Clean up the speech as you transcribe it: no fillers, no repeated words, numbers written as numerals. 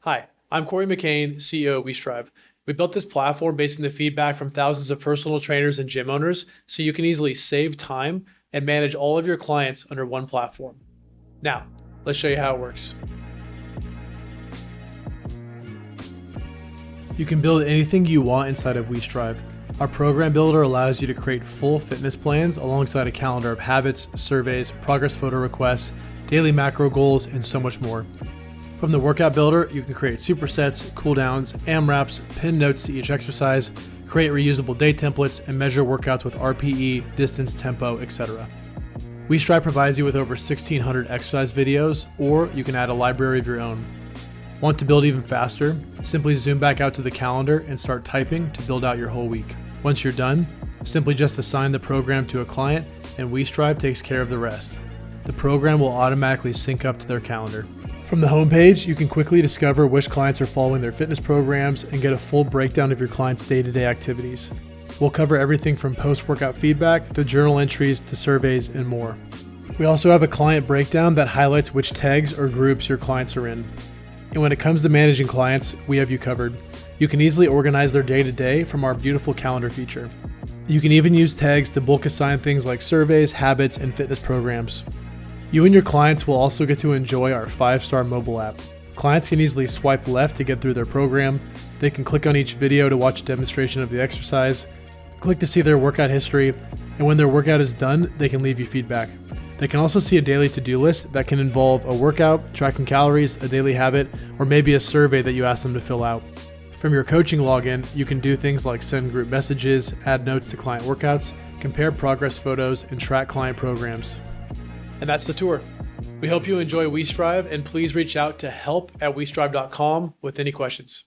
Hi, I'm Corey McCain, CEO of WeStrive. We built this platform based on the feedback from thousands of personal trainers and gym owners so you can easily save time and manage all of your clients under one platform. Now, let's show you how it works. You can build anything you want inside of WeStrive. Our program builder allows you to create full fitness plans alongside a calendar of habits, surveys, progress photo requests, daily macro goals, and so much more. From the workout builder, you can create supersets, cooldowns, AMRAPs, pin notes to each exercise, create reusable day templates, and measure workouts with RPE, distance, tempo, etc. WeStrive provides you with over 1,600 exercise videos, or you can add a library of your own. Want to build even faster? Simply zoom back out to the calendar and start typing to build out your whole week. Once you're done, simply just assign the program to a client, and WeStrive takes care of the rest. The program will automatically sync up to their calendar. From the homepage, you can quickly discover which clients are following their fitness programs and get a full breakdown of your clients' day-to-day activities. We'll cover everything from post-workout feedback to journal entries to surveys and more. We also have a client breakdown that highlights which tags or groups your clients are in. And when it comes to managing clients, we have you covered. You can easily organize their day-to-day from our beautiful calendar feature. You can even use tags to bulk assign things like surveys, habits, and fitness programs. You and your clients will also get to enjoy our 5-star mobile app. Clients can easily swipe left to get through their program. They can click on each video to watch a demonstration of the exercise, click to see their workout history, and when their workout is done, they can leave you feedback. They can also see a daily to-do list that can involve a workout, tracking calories, a daily habit, or maybe a survey that you ask them to fill out. From your coaching login, you can do things like send group messages, add notes to client workouts, compare progress photos, and track client programs. And that's the tour. We hope you enjoy WeStrive, and please reach out to help@westrive.com with any questions.